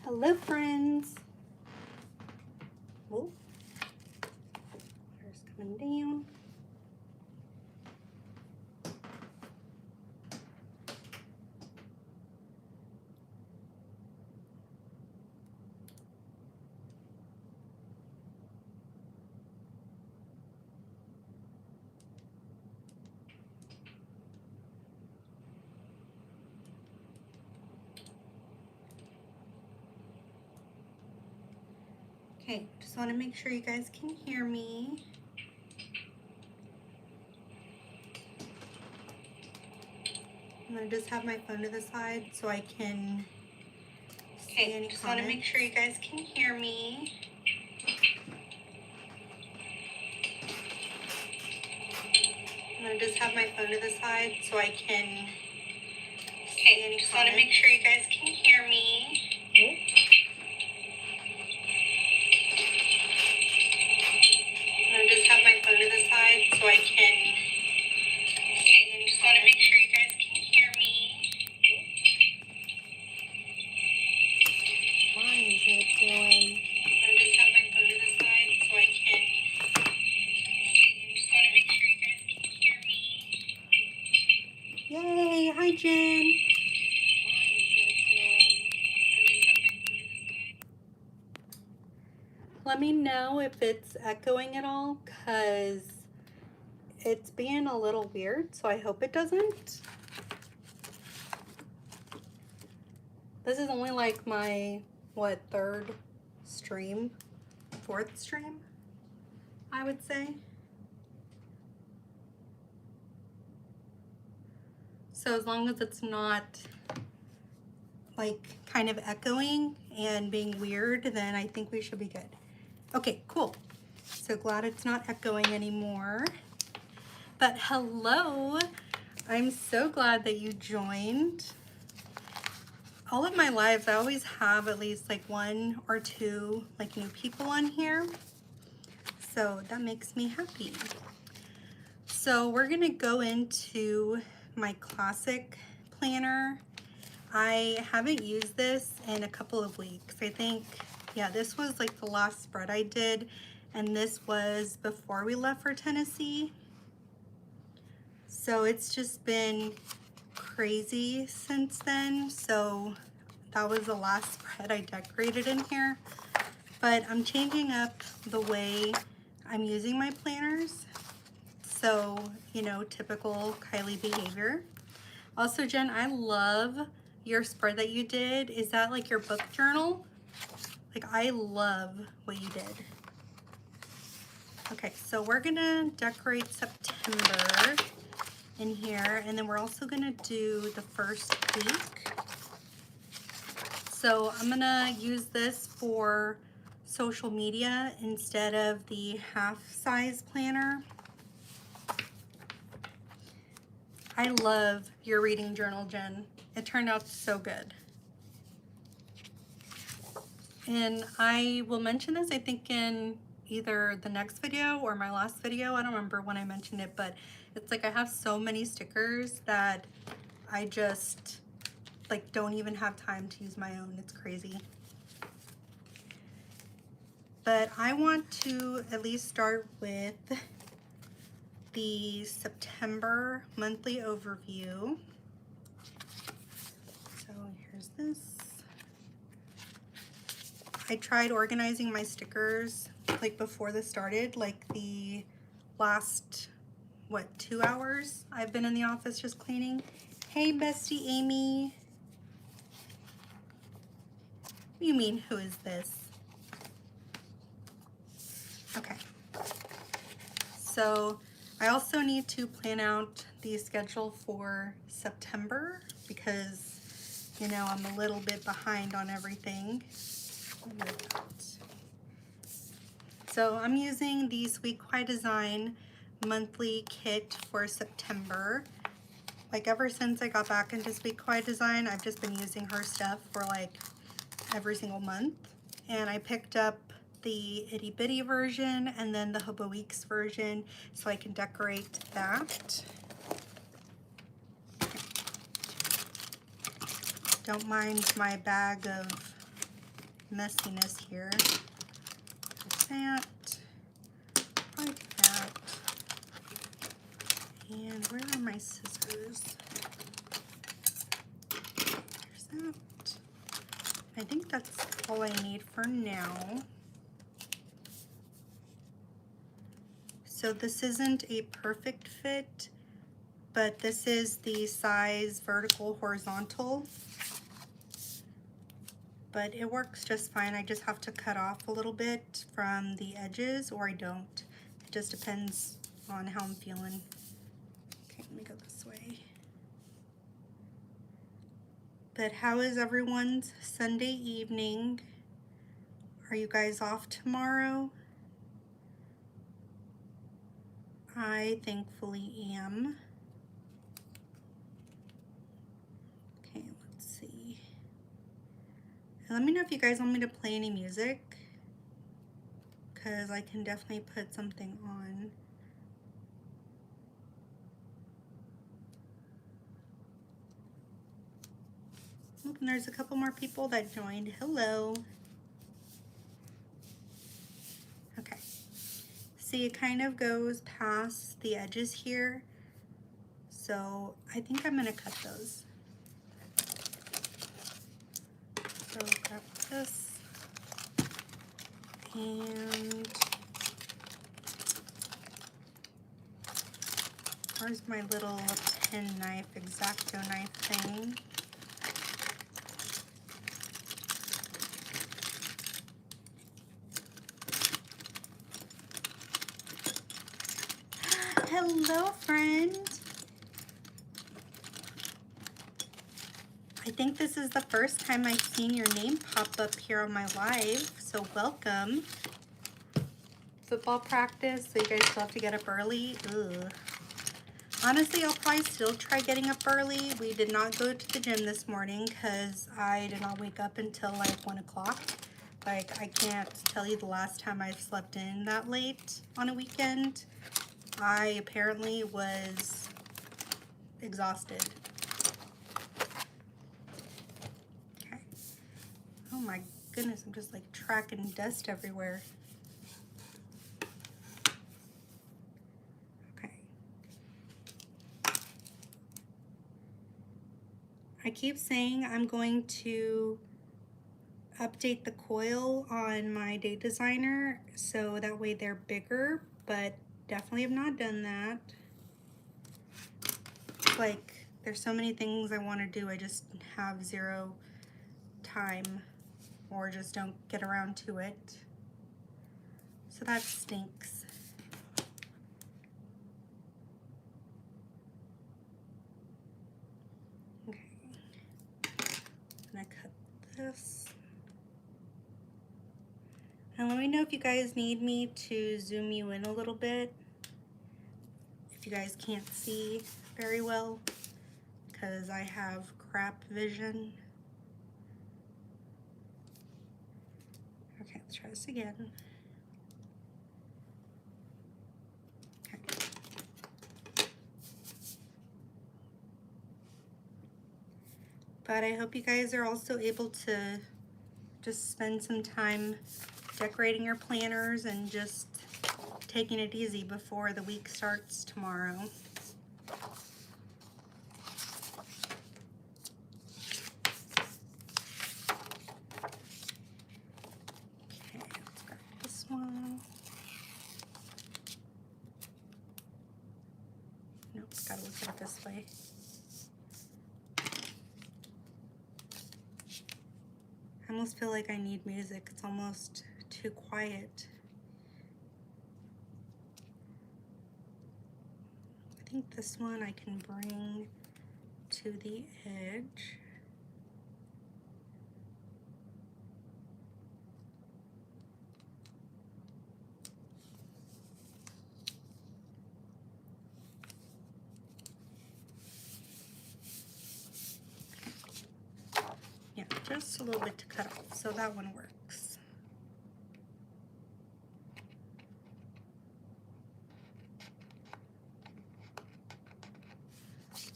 Hello, friends. Oh, water's coming down. Okay, just want to make sure you guys can hear me. I'm going to just have my phone to the side so I can see any comments. Just want to make sure you guys can hear me. I'm going to just have my phone to the side so I can see any just comments. Want to make sure you guys can hear me. Oh. Just have my phone to the side so I can see any just want to make sure you guys can hear me. Why is it doing? Just have my phone to the side so I can just want to make sure you guys can hear me. Yay! Hi, Jen. Why is it doing? Let me know if it's echoing at all, because it's being a little weird, so I hope it doesn't. This is only like my, what, third stream? Fourth stream, I would say. So as long as it's not like kind of echoing and being weird, then I think we should be good. Okay, cool. So glad it's not echoing anymore. But hello, I'm so glad that you joined. All of my lives, I always have at least like one or two like new people on here. So that makes me happy. So we're gonna go into my classic planner. I haven't used this in a couple of weeks. I think, yeah, this was like the last spread I did, and this was before we left for Tennessee. So it's just been crazy since then. So that was the last spread I decorated in here. But I'm changing up the way I'm using my planners. So, you know, typical Kylie behavior. Also, Jen, I love your spread that you did. Is that like your book journal? Like, I love what you did. Okay, so we're gonna decorate September in here, and then we're also gonna do the first week. So I'm gonna use this for social media instead of the half-size planner. I love your reading journal, Jen. It turned out so good. And I will mention this, I think, in either the next video or my last video. I don't remember when I mentioned it, but it's like I have so many stickers that I just like don't even have time to use my own. It's crazy. But I want to at least start with the September monthly overview. So here's this. I tried organizing my stickers like before this started, like the last, what, 2 hours I've been in the office just cleaning. Hey, bestie Amy. What do you mean, who is this? Okay. So I also need to plan out the schedule for September because, you know, I'm a little bit behind on everything. So I'm using the Sweet Quiet Design monthly kit for September. Like ever since I got back into Sweet Quiet Design, I've just been using her stuff for like every single month. And I picked up the itty bitty version and then the Hobo Weeks version so I can decorate that. Don't mind my bag of messiness here. That, like that. And where are my scissors? There's that. I think that's all I need for now. So this isn't a perfect fit, but this is the size vertical horizontal. But it works just fine. I just have to cut off a little bit from the edges, or I don't. It just depends on how I'm feeling. Okay, let me go this way. But how is everyone's Sunday evening? Are you guys off tomorrow? I thankfully am. Okay, let's see. And let me know if you guys want me to play any music, because I can definitely put something on. Oh, and there's a couple more people that joined. Hello. Okay. See, it kind of goes past the edges here. So I think I'm gonna cut those. So grab this. And where's my little pen knife, X-Acto knife thing? Hello, friend. I think this is the first time I've seen your name pop up here on my live, so welcome. Football practice, so you guys still have to get up early? Ugh. Honestly, I'll probably still try getting up early. We did not go to the gym this morning because I did not wake up until like 1 o'clock. Like, I can't tell you the last time I've slept in that late on a weekend. I apparently was exhausted. Okay. Oh my goodness, I'm just like tracking dust everywhere. Okay. I keep saying I'm going to update the coil on my day designer so that way they're bigger, but definitely have not done that. Like, there's so many things I want to do, I just have zero time or just don't get around to it. So that stinks. Okay. I'm gonna cut this. And let me know if you guys need me to zoom you in a little bit. If you guys can't see very well, because I have crap vision. Okay, let's try this again. Okay. But I hope you guys are also able to just spend some time decorating your planners and just taking it easy before the week starts tomorrow. Okay, let's grab this one. Nope, gotta look at it this way. I almost feel like I need music. It's almost too quiet. I think this one I can bring to the edge. Yeah, just a little bit to cut off, so that one works.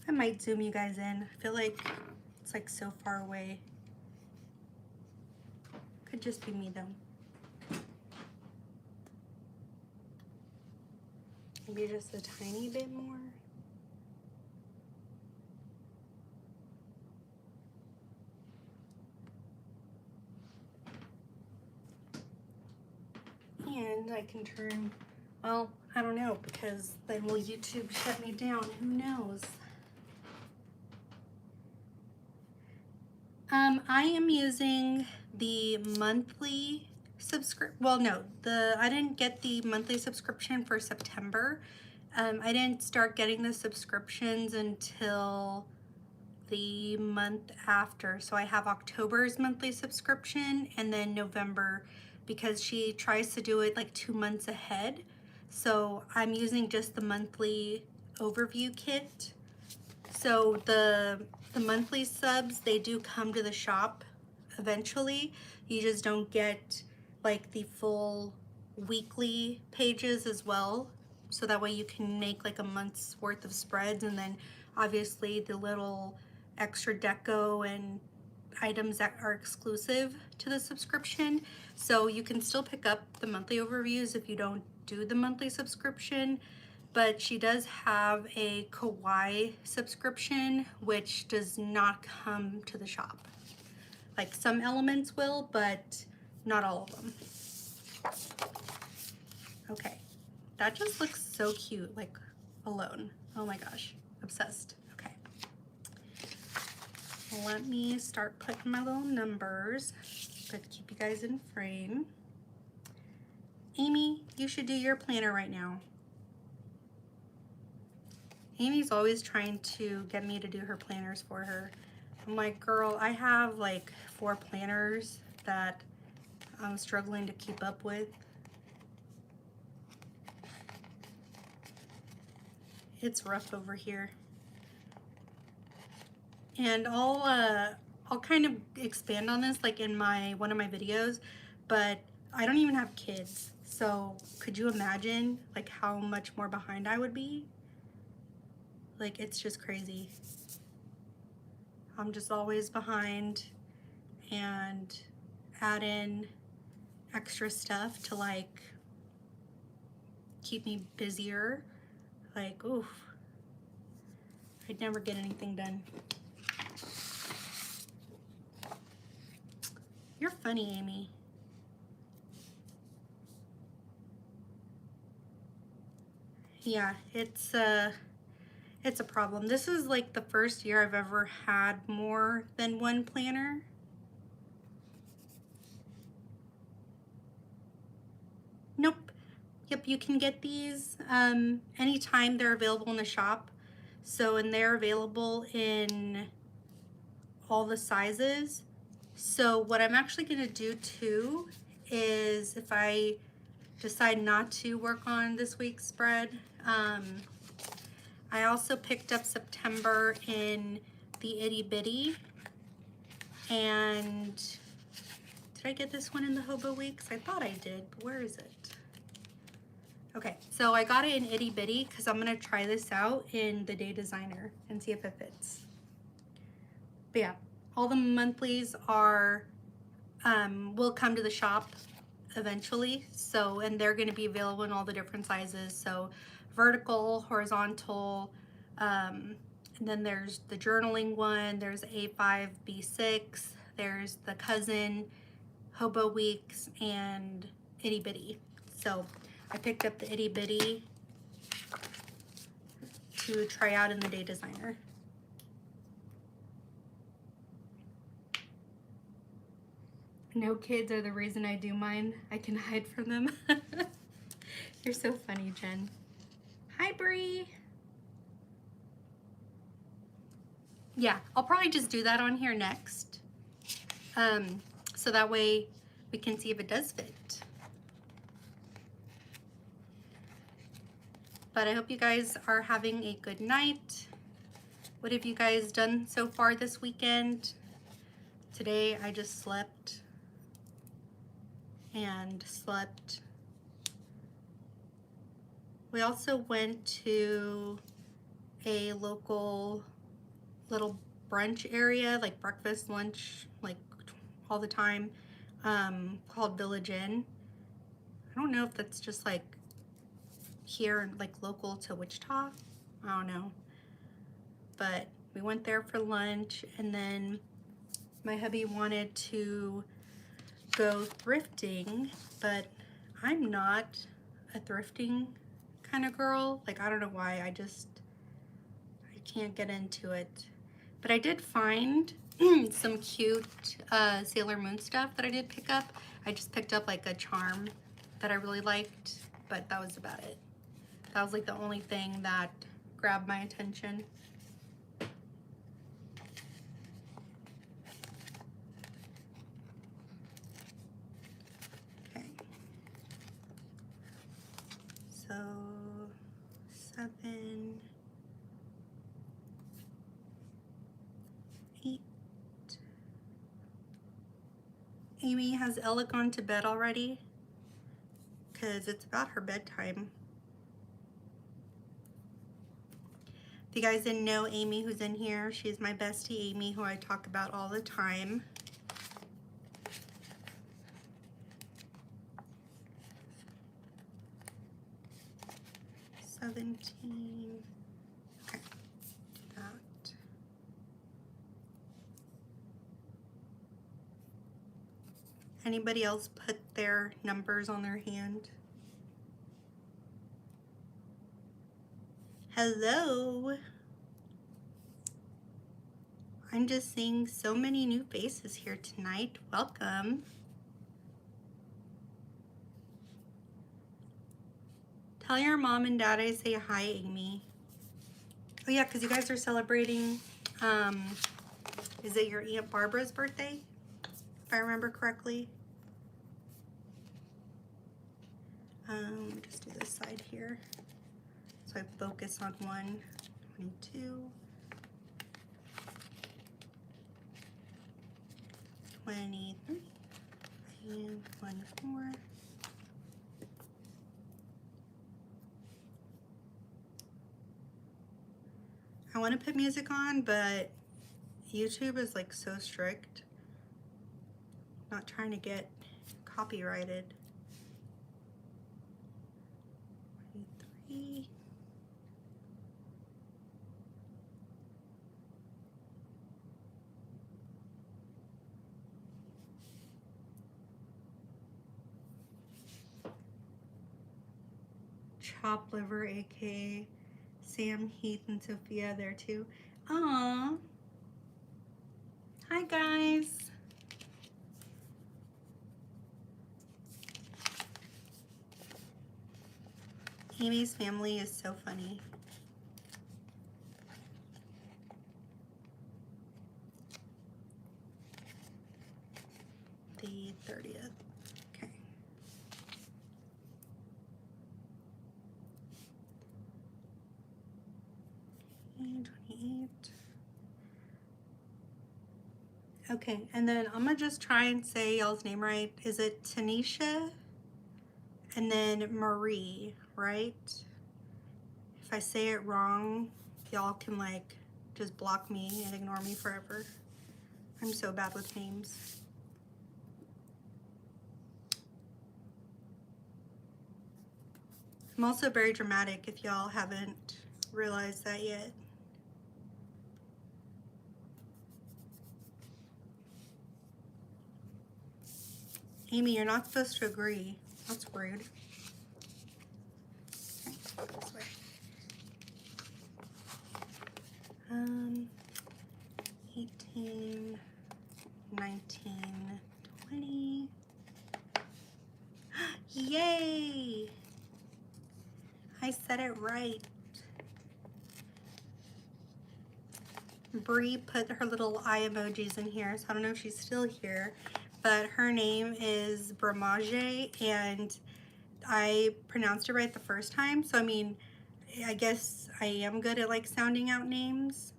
I might zoom you guys in. I feel like it's like so far away. Could just be me though. Maybe just a tiny bit more. And I can turn, well, I don't know, because then will YouTube shut me down? Who knows? I am using the monthly well, no, I didn't get the monthly subscription for September. I didn't start getting the subscriptions until the month after. So I have October's monthly subscription and then November, because she tries to do it like 2 months ahead. So I'm using just the monthly overview kit. So the monthly subs, they do come to the shop eventually. You just don't get like the full weekly pages as well. So that way you can make like a month's worth of spreads, and then obviously the little extra deco and items that are exclusive to the subscription. So you can still pick up the monthly overviews if you don't do the monthly subscription. But she does have a kawaii subscription, which does not come to the shop. Like some elements will, but not all of them. Okay, that just looks so cute, like alone. Oh my gosh, obsessed. Okay, let me start putting my little numbers. Good to keep you guys in frame. Amy, you should do your planner right now. Amy's always trying to get me to do her planners for her. I'm like, girl, I have like 4 planners that I'm struggling to keep up with. It's rough over here. And I'll kind of expand on this like in one of my videos, but I don't even have kids. So could you imagine like how much more behind I would be? Like, it's just crazy. I'm just always behind, and add in extra stuff to like keep me busier. Like, oof, I'd never get anything done. You're funny, Amy. Yeah, it's a problem. This is like the first year I've ever had more than one planner. Nope. Yep, you can get these anytime they're available in the shop. So, and they're available in all the sizes. So what I'm actually gonna do too is, if I decide not to work on this week's spread, I also picked up September in the itty bitty. And did I get this one in the Hobo Weeks? I thought I did, but where is it? Okay, so I got it in itty bitty because I'm gonna try this out in the Day Designer and see if it fits. But yeah, all the monthlies are will come to the shop eventually. So, and they're gonna be available in all the different sizes. So vertical, horizontal, and then there's the journaling one, there's A5, B6, there's the cousin, Hobo Weeks, and itty bitty. So I picked up the itty bitty to try out in the Day Designer. No kids are the reason I do mine. I can hide from them. You're so funny, Jen. Hi, Bree. Yeah, I'll probably just do that on here next. So that way we can see if it does fit. But I hope you guys are having a good night. What have you guys done so far this weekend? Today I just slept and slept. We also went to a local little brunch area, like breakfast, lunch, like all the time. called Village Inn. I don't know if that's just like here, like local to Wichita. I don't know. But we went there for lunch, and then my hubby wanted to go thrifting, but I'm not a thrifting kind of girl. Like, I don't know why, I can't get into it. But I did find some cute Sailor Moon stuff that I did pick up. I just picked up like a charm that I really liked, but that was about it. That was like the only thing that grabbed my attention. Okay. So 7, 8. Amy, has Ella gone to bed already? Because it's about her bedtime. If you guys didn't know Amy, who's in here, she's my bestie Amy, who I talk about all the time. $17. Okay, do that. Anybody else put their numbers on their hand? Hello. I'm just seeing so many new faces here tonight. Welcome. Tell your mom and dad I say hi, Amy. Oh yeah, because you guys are celebrating, is it your Aunt Barbara's birthday? If I remember correctly. Just do this side here. So I focus on 1, 22, 23, and 24. I want to put music on, but YouTube is like so strict. Not trying to get copyrighted. 23. Chop Liver, aka Sam, Heath, and Sophia there too. Aww. Hi guys. Amy's family is so funny. The 30th. Okay. And 28. Okay, and then I'm gonna just try and say y'all's name right. Is it Tanisha? And then Marie, right? If I say it wrong, y'all can like just block me and ignore me forever. I'm so bad with names. I'm also very dramatic if y'all haven't realized that yet. Amy, you're not supposed to agree. That's rude. Okay, this way. 18, 19, 20. Yay! I said it right. Bree put her little eye emojis in here, so I don't know if she's still here, but her name is Brahmaje, and I pronounced it right the first time, so I mean, I guess I am good at like sounding out names.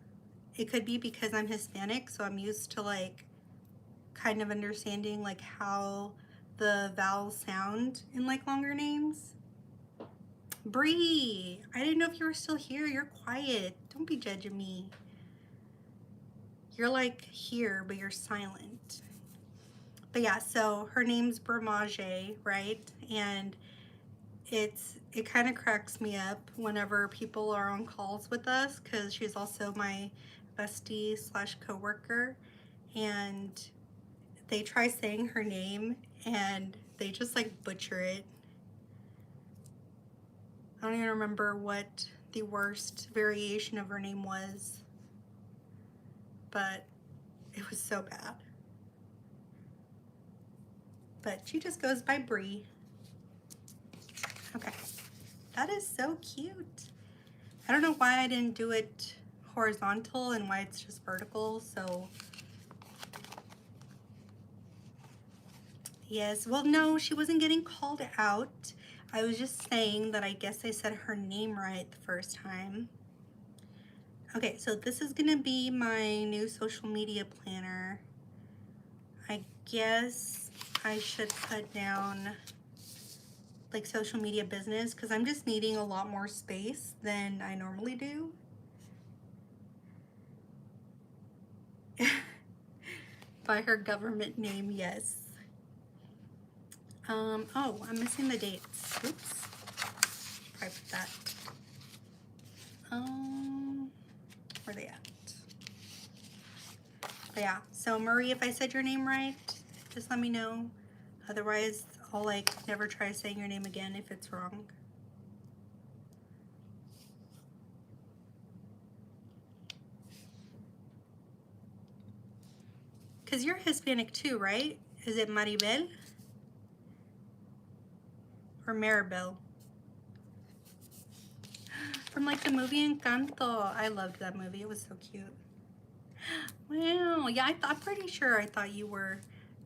It could be because I'm Hispanic, so I'm used to like kind of understanding like how the vowels sound in like longer names. Bree, I didn't know if you were still here. You're quiet. Don't be judging me. You're like here, but you're silent. But yeah, so her name's Bramage, right? And it kind of cracks me up whenever people are on calls with us, because she's also my bestie slash coworker, and they try saying her name and they just like butcher it. I don't even remember what the worst variation of her name was, but it was so bad. But she just goes by Bree. Okay, that is so cute. I don't know why I didn't do it horizontal and why it's just vertical, so yes. Well, no, she wasn't getting called out. I was just saying that I guess I said her name right the first time. Okay, so this is gonna be my new social media planner. I guess I should put down like social media business, because I'm just needing a lot more space than I normally do. By her government name, yes. Oh, I'm missing the dates. Oops. Probably put that. Where are they at? But yeah, so Marie, if I said your name right, just let me know. Otherwise, I'll like never try saying your name again if it's wrong. Because you're Hispanic too, right? Is it Maribel? Or Maribel? From like the movie Encanto. I loved that movie. It was so cute. Wow. Yeah, I'm pretty sure I thought you were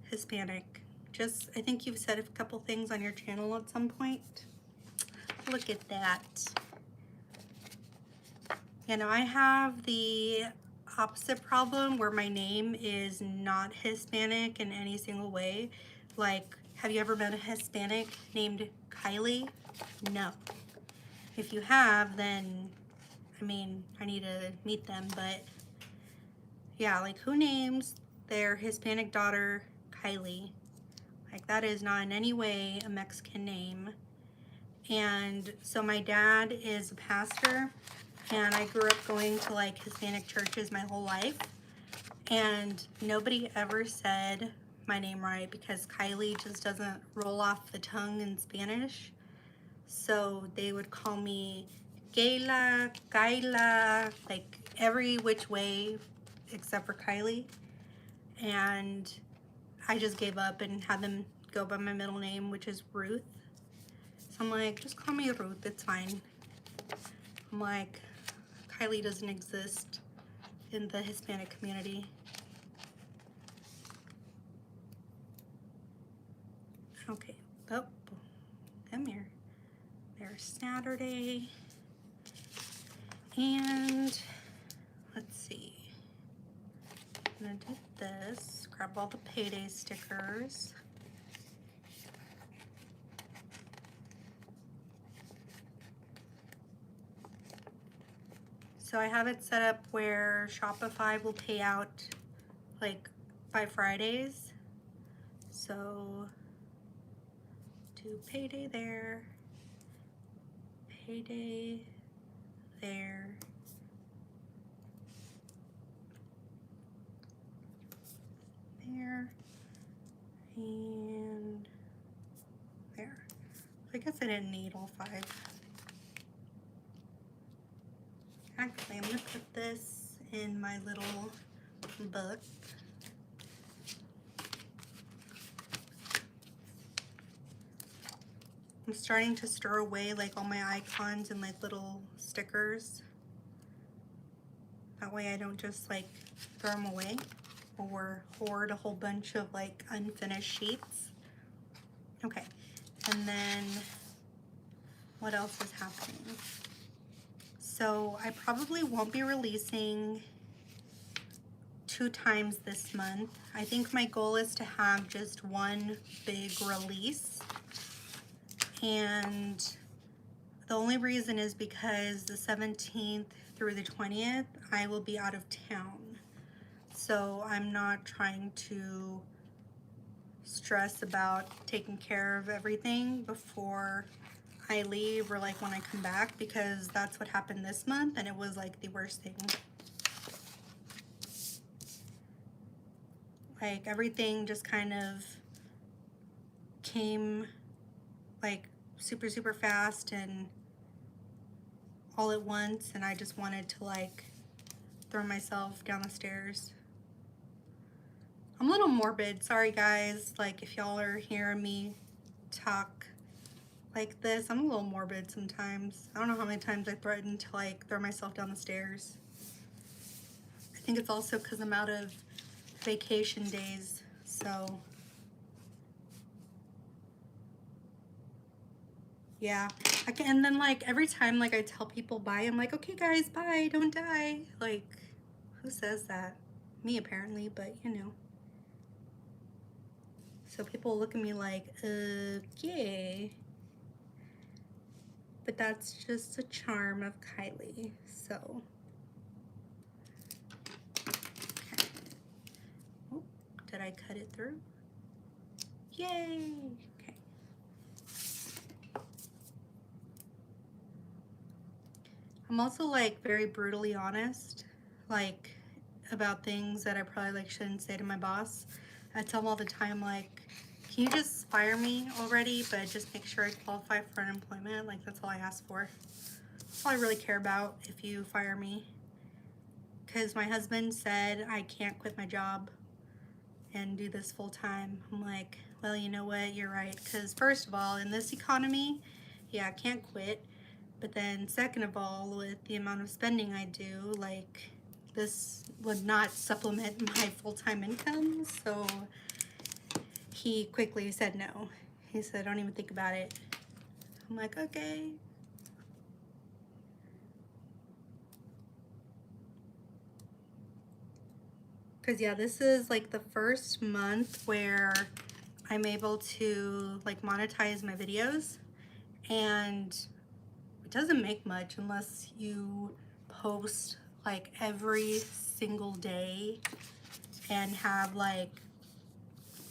Hispanic. Just, I think you've said a couple things on your channel at some point. Look at that. You know, I have the opposite problem where my name is not Hispanic in any single way. Like, have you ever met a Hispanic named Kylie? No. If you have, then, I mean, I need to meet them, but yeah, like who names their Hispanic daughter Kylie? Like that is not in any way a Mexican name. And so my dad is a pastor, and I grew up going to like Hispanic churches my whole life, and nobody ever said my name right because Kylie just doesn't roll off the tongue in Spanish. So they would call me Kayla, Kyla, like every which way except for Kylie. And I just gave up and had them go by my middle name, which is Ruth. So I'm like, just call me Ruth, it's fine. I'm like, Kylie doesn't exist in the Hispanic community. Okay, oh, come here. There's Saturday. And let's see. I'm gonna do this, grab all the payday stickers. So I have it set up where Shopify will pay out like by Fridays. So do payday there, payday there, there, and there. I guess I didn't need all 5. Actually, I'm gonna put this in my little book. I'm starting to store away like all my icons and like little stickers. That way I don't just like throw them away or hoard a whole bunch of like unfinished sheets. Okay, and then what else is happening? So I probably won't be releasing 2 times this month. I think my goal is to have just one big release. And the only reason is because the 17th through the 20th, I will be out of town. So I'm not trying to stress about taking care of everything before I leave or like when I come back, because that's what happened this month and it was like the worst thing. Like everything just kind of came like super, super fast and all at once, and I just wanted to like throw myself down the stairs. I'm a little morbid, sorry guys, like if y'all are hearing me talk like this, I'm a little morbid sometimes. I don't know how many times I threatened to like throw myself down the stairs. I think it's also because I'm out of vacation days, so yeah. And then like every time like I tell people bye, I'm like, okay guys, bye, don't die. Like, who says that? Me apparently, but you know. So people look at me like, okay. But that's just a charm of Kylie, so. Okay. Oh, did I cut it through? Yay, okay. I'm also like very brutally honest, like about things that I probably like shouldn't say to my boss. I tell him all the time, like, can you just fire me already, but just make sure I qualify for unemployment? Like, that's all I ask for. That's all I really care about if you fire me. Because my husband said I can't quit my job and do this full time. I'm like, well, you know what, you're right. Because first of all, in this economy, yeah, I can't quit. But then second of all, with the amount of spending I do, like, this would not supplement my full-time income. So he quickly said no. He said, don't even think about it. I'm like, okay. Because yeah, this is like the first month where I'm able to like monetize my videos, and it doesn't make much unless you post like every single day and have like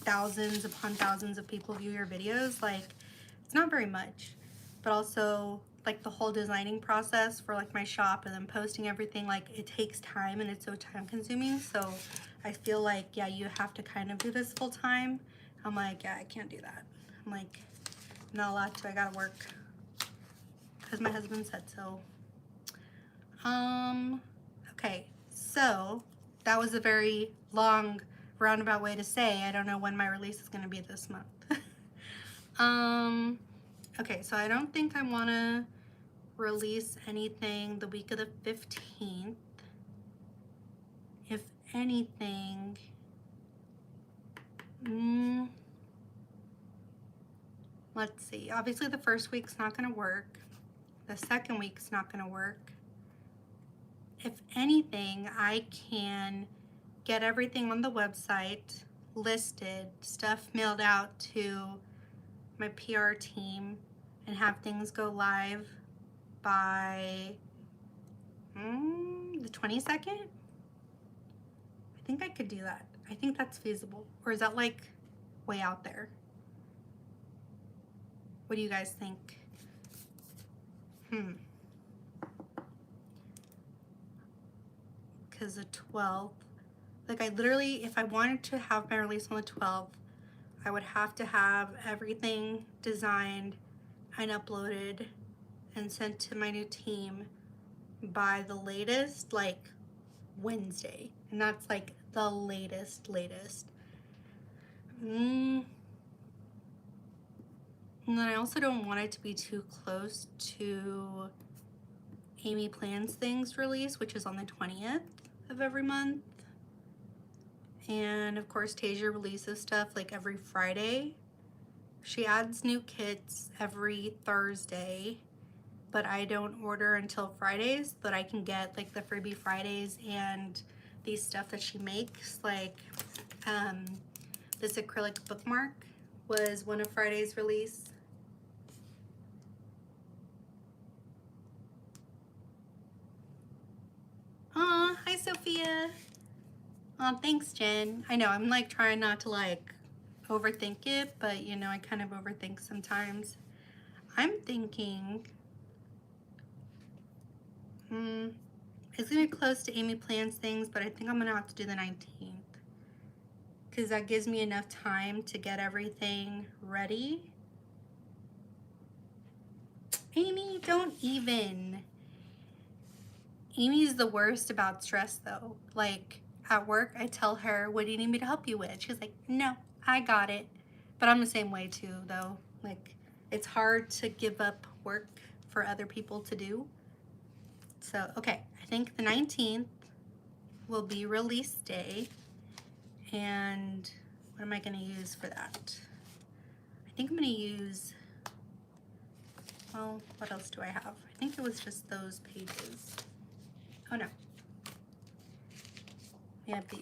thousands upon thousands of people view your videos. Like, it's not very much. But also like the whole designing process for like my shop and then posting everything, like it takes time and it's so time consuming. So I feel like, yeah, you have to kind of do this full time. I'm like, yeah, I can't do that. I'm like, I'm not allowed to, I gotta work because my husband said so. Okay, so that was a very long roundabout way to say I don't know when my release is going to be this month. Okay, so I don't think I want to release anything the week of the 15th. If anything, let's see. Obviously the first week's not going to work. The second week's not going to work. If anything, I can get everything on the website listed, stuff mailed out to my PR team, and have things go live by the 22nd. I think I could do that. I think that's feasible. Or is that like way out there? What do you guys think? Because the 12th, like I literally, if I wanted to have my release on the 12th, I would have to have everything designed and uploaded and sent to my new team by the latest, like Wednesday. And that's like the latest. And then I also don't want it to be too close to Amy Plans Things release, which is on the 20th of every month. And of course, Tasia releases stuff like every Friday. She adds new kits every Thursday, but I don't order until Fridays, but I can get like the freebie Fridays and these stuff that she makes. Like this acrylic bookmark was one of Friday's release. Aw, hi Sophia. Thanks, Jen. I know, I'm like trying not to like overthink it, but you know, I kind of overthink sometimes. I'm thinking, it's gonna be close to Amy Plans things, but I think I'm gonna have to do the 19th because that gives me enough time to get everything ready. Amy, don't even. Amy's the worst about stress though. Like at work, I tell her, what do you need me to help you with? She's like, no, I got it. But I'm the same way too though. Like it's hard to give up work for other people to do. So, okay, I think the 19th will be release day. And what am I gonna use for that? I think I'm gonna use, well, what else do I have? I think it was just those pages. Oh no, we have these.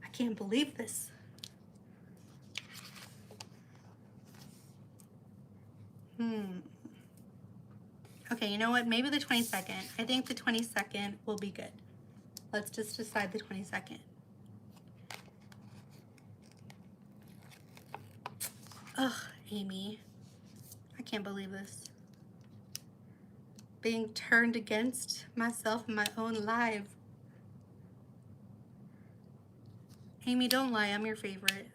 I can't believe this. Okay, you know what? Maybe the 22nd. I think the 22nd will be good. Let's just decide the 22nd. Ugh, Amy. I can't believe this. Being turned against myself in my own life. Amy, don't lie. I'm your favorite.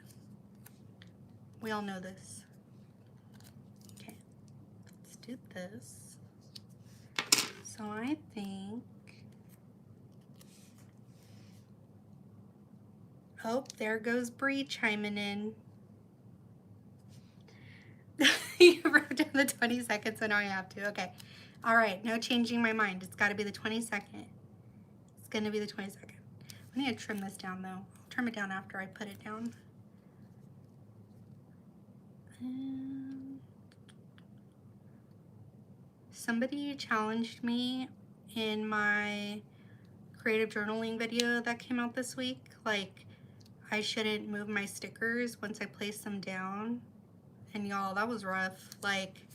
We all know this. Okay, let's do this. So I think, oh, there goes Bree chiming in. You wrote down the 22nd, so now I have to. Okay. All right, no changing my mind. It's got to be the 22nd. It's going to be the 22nd. I need to trim this down, though. I'll trim it down after I put it down. Somebody challenged me in my creative journaling video that came out this week. Like, I shouldn't move my stickers once I place them down. And y'all, that was rough. Like,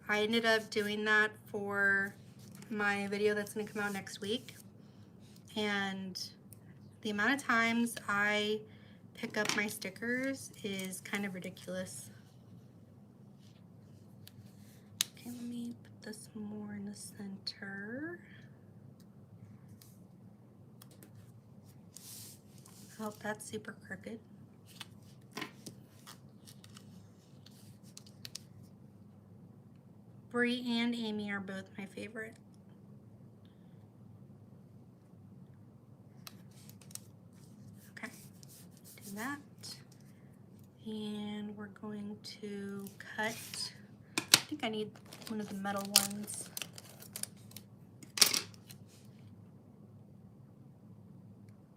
I ended up doing that for my video that's gonna come out next week. And the amount of times I pick up my stickers is kind of ridiculous. Okay, let me put this more in the center. Oh, that's super crooked. Bree and Amy are both my favorite. Okay, do that. And we're going to cut, I think I need one of the metal ones.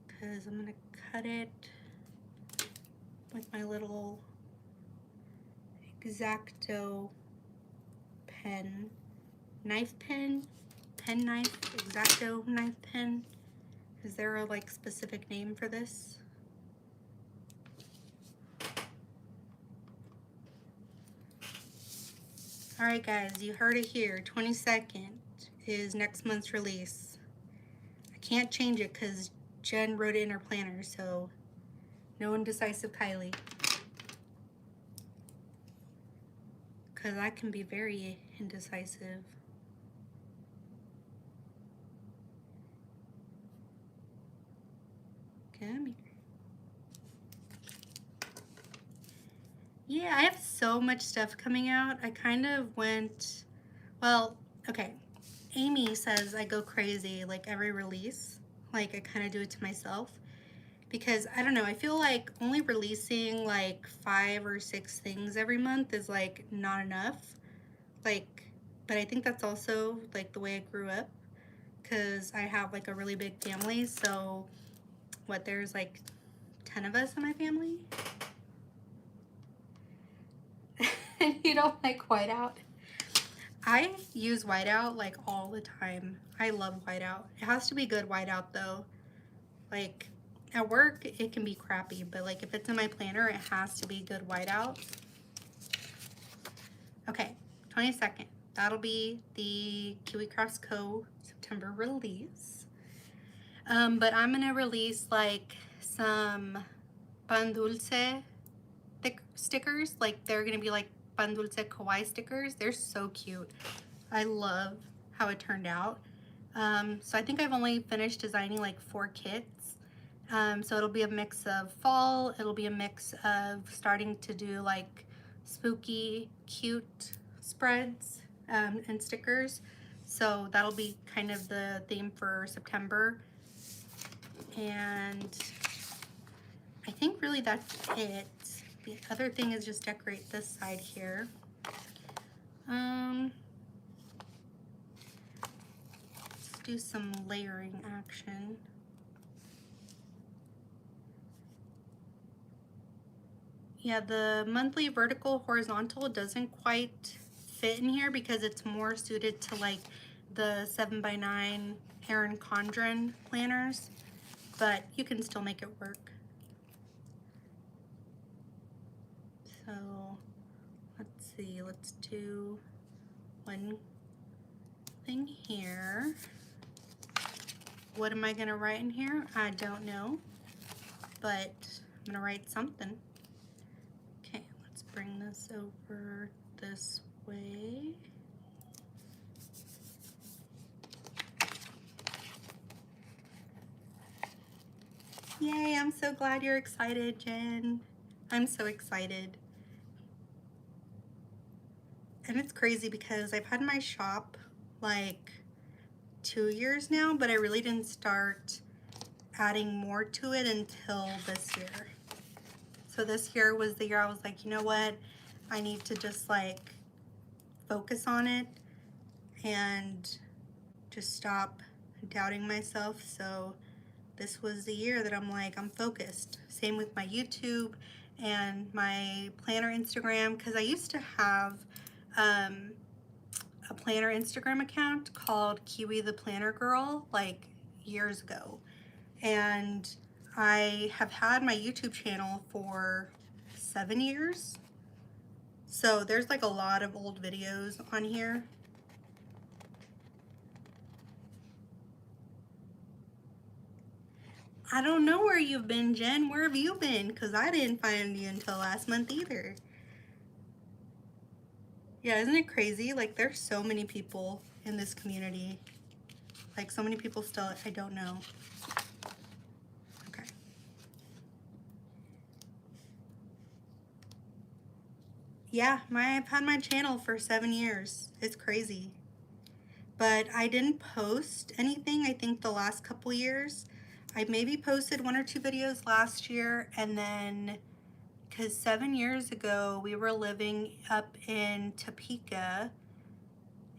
Because I'm gonna cut it with my little X-Acto pen, knife pen, pen knife, X-Acto knife pen. Is there a like specific name for this? All right, guys, you heard it here. 22nd is next month's release. I can't change it because Jen wrote it in her planner, so no indecisive Kylie. Because I can be very indecisive. Come here. Yeah, I have so much stuff coming out. I kind of went, well, okay. Amy says I go crazy like every release. Like I kind of do it to myself. Because I don't know, I feel like only releasing like 5 or 6 things every month is like not enough. Like, but I think that's also like the way I grew up. Because I have like a really big family. So what, there's like 10 of us in my family? And you don't like whiteout? I use whiteout like all the time. I love whiteout. It has to be good whiteout though. Like at work it can be crappy, but like if it's in my planner it has to be good whiteout. Okay, 22nd. That'll be the Kiwi Crafts Co. September release. But I'm gonna release like some pan dulce stickers. Like they're gonna be like pan dulce kawaii stickers. They're so cute. I love how it turned out. So I think I've only finished designing like 4 kits. So it'll be a mix of fall, it'll be a mix of starting to do like spooky, cute spreads and stickers. So that'll be kind of the theme for September. And I think really that's it. The other thing is just decorate this side here. Let's do some layering action. Yeah, the monthly vertical horizontal doesn't quite fit in here because it's more suited to like the 7x9 Erin Condren planners, but you can still make it work. So let's see, let's do one thing here. What am I gonna write in here? I don't know, but I'm gonna write something. Okay, let's bring this over this way. Yay, I'm so glad you're excited, Jen. I'm so excited. And it's crazy because I've had my shop like 2 years now, but I really didn't start adding more to it until this year. So this year was the year I was like, you know what? I need to just like focus on it and just stop doubting myself. So this was the year that I'm like, I'm focused. Same with my YouTube and my planner Instagram, because I used to have a planner Instagram account called Kiwi the Planner Girl like years ago. And I have had my YouTube channel for 7 years. So there's like a lot of old videos on here. I don't know where you've been, Jen. Where have you been? Because I didn't find you until last month either. Yeah, isn't it crazy? Like there's so many people in this community. Like so many people still I don't know. Okay. Yeah, I've had my channel for 7 years. It's crazy. But I didn't post anything, I think the last couple years. I maybe posted 1 or 2 videos last year, and then because 7 years ago we were living up in Topeka,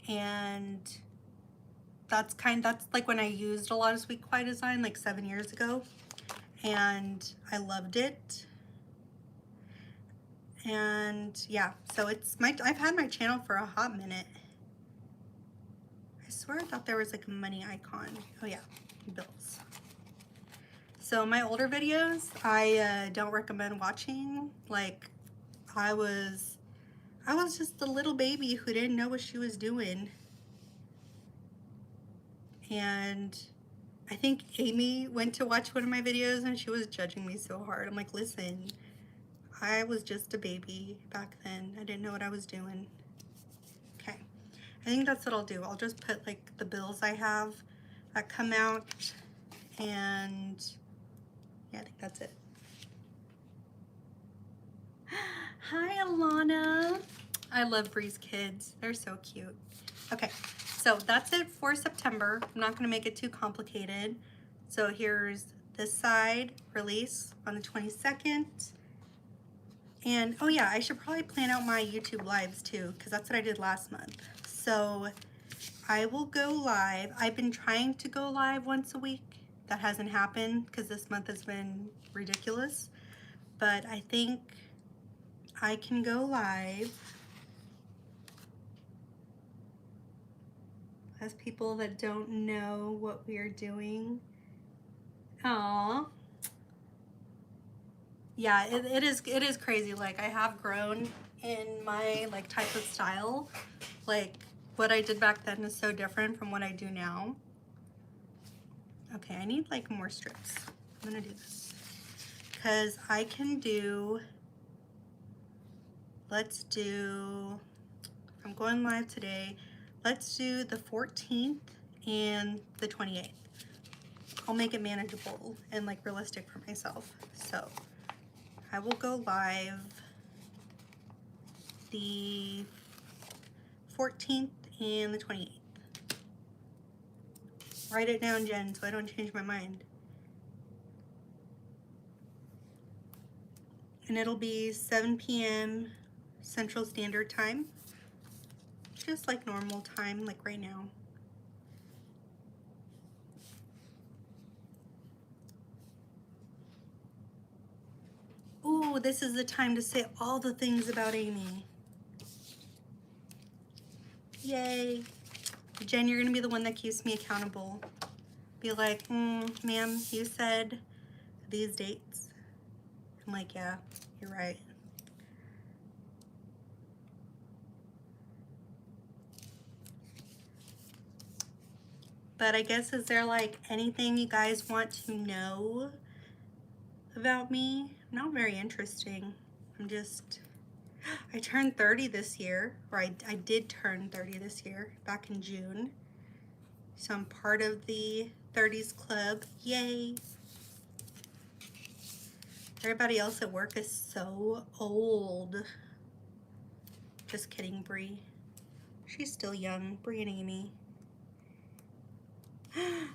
and that's like when I used a lot of Sweet Quiet Design like 7 years ago, and I loved it. And yeah, so I've had my channel for a hot minute. I swear I thought there was like a money icon. Oh yeah, bills. So my older videos, I don't recommend watching. Like I was just the little baby who didn't know what she was doing. And I think Amy went to watch one of my videos and she was judging me so hard. I'm like, listen, I was just a baby back then. I didn't know what I was doing. Okay, I think that's what I'll do. I'll just put like the bills I have that come out, and yeah, I think that's it. Hi, Alana. I love Bree's kids. They're so cute. Okay, so that's it for September. I'm not going to make it too complicated. So here's this side, release on the 22nd. And oh yeah, I should probably plan out my YouTube lives too, because that's what I did last month. So I will go live. I've been trying to go live once a week. That hasn't happened because this month has been ridiculous. But I think I can go live as people that don't know what we are doing. Aww. Yeah, it is crazy. Like I have grown in my like type of style. Like what I did back then is so different from what I do now. Okay, I need like more strips. I'm gonna do this because I can do, let's do, I'm going live today. Let's do the 14th and the 28th. I'll make it manageable and like realistic for myself. So I will go live the 14th and the 28th. Write it down, Jen, so I don't change my mind. And it'll be 7 p.m. Central Standard Time. Just like normal time, like right now. Ooh, this is the time to say all the things about Amy. Yay. Jen, you're gonna be the one that keeps me accountable. Be like, ma'am, you said these dates. I'm like, yeah, you're right. But I guess, is there like anything you guys want to know about me? Not very interesting. I turned 30 this year, or I did turn 30 this year, back in June. So I'm part of the 30s club, yay. Everybody else at work is so old. Just kidding, Bree. She's still young, Bree and Amy.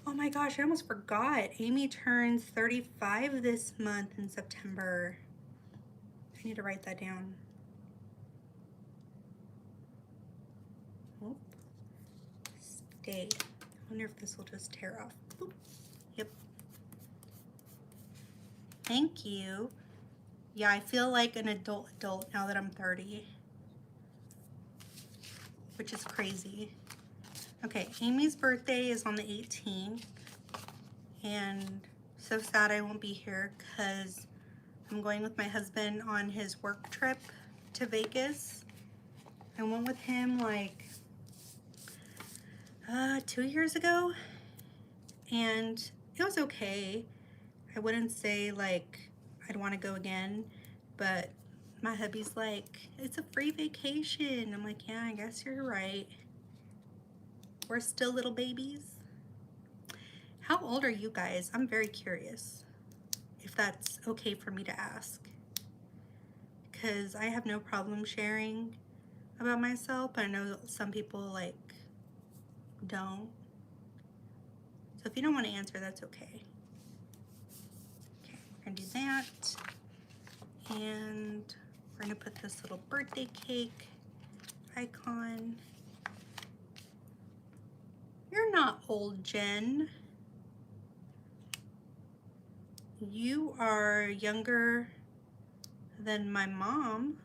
Oh my gosh, I almost forgot. Amy turns 35 this month in September. I need to write that down. Oh, stay. I wonder if this will just tear off. Oop. Yep. Thank you. Yeah, I feel like an adult now that I'm 30. Which is crazy. Okay, Amy's birthday is on the 18th. And so sad I won't be here because I'm going with my husband on his work trip to Vegas. I went with him like 2 years ago, and it was okay. I wouldn't say like I'd want to go again, but my hubby's like, it's a free vacation. I'm like, yeah, I guess you're right. We're still little babies. How old are you guys? I'm very curious if that's okay for me to ask, because I have no problem sharing about myself, but I know some people like don't. So if you don't want to answer, that's okay. Okay, we're gonna do that. And we're gonna put this little birthday cake icon. You're not old, Jen. You are younger than my mom,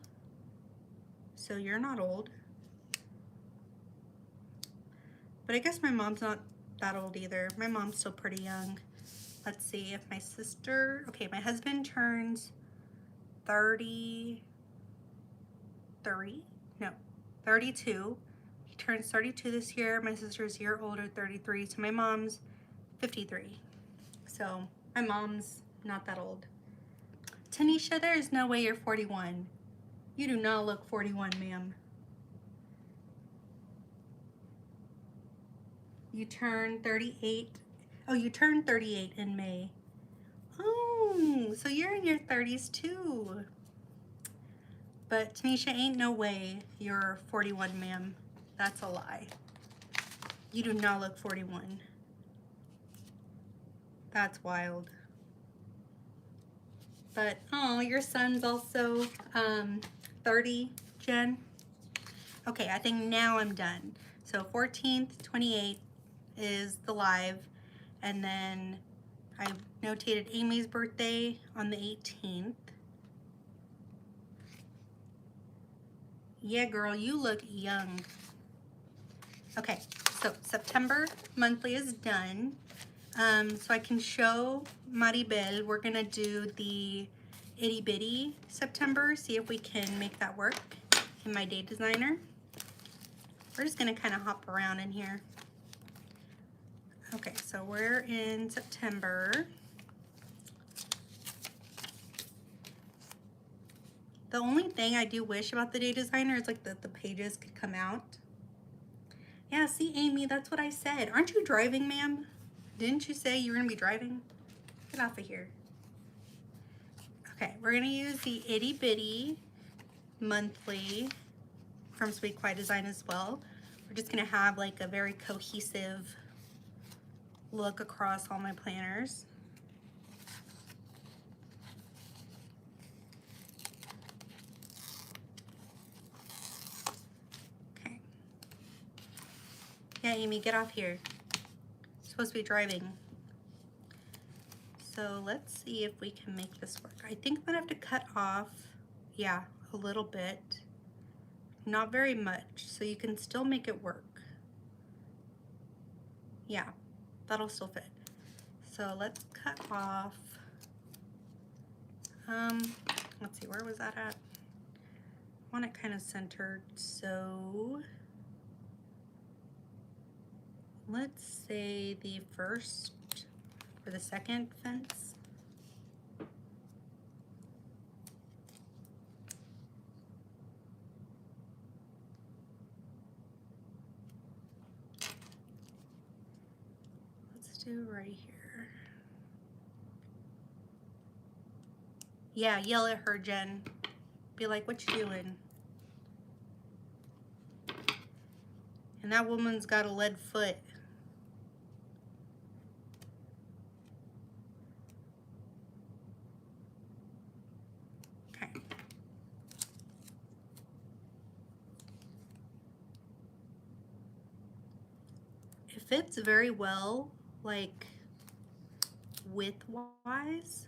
so you're not old. But I guess my mom's not that old either. My mom's still pretty young. Let's see if my sister, okay, my husband turns 32. He turns 32 this year. My sister's a year older, 33. So my mom's 53. So my mom's not that old. Tanisha, there is no way you're 41. You do not look 41, ma'am. You turn 38. Oh, you turned 38 in May. Oh, so you're in your 30s too. But Tanisha, ain't no way you're 41, ma'am. That's a lie. You do not look 41. That's wild. But, oh, your son's also 30, Jen. Okay, I think now I'm done. So 14th, 28th is the live. And then I notated Amy's birthday on the 18th. Yeah, girl, you look young. Okay, so September monthly is done. So I can show Maribel, we're gonna do the itty bitty September, see if we can make that work in my day designer. We're just gonna kind of hop around in here. Okay, so we're in September. The only thing I do wish about the Day Designer is like the pages could come out. Yeah, see, Amy, that's what I said. Aren't you driving, ma'am? Didn't you say you were gonna be driving? Get off of here. Okay, we're gonna use the Itty Bitty Monthly from Sweet Quiet Design as well. We're just gonna have like a very cohesive look across all my planners. Okay. Yeah, Amy, get off here. You're supposed to be driving. So let's see if we can make this work. I think I'm gonna have to cut off, yeah, a little bit. Not very much, so you can still make it work. Yeah, that'll still fit. So let's cut off, let's see, where was that at? I want it kind of centered, so let's say the first or the second fence. Let's do right here. Yeah, yell at her, Jen. Be like, what you doing? And that woman's got a lead foot. Okay. It fits very well, like, width-wise.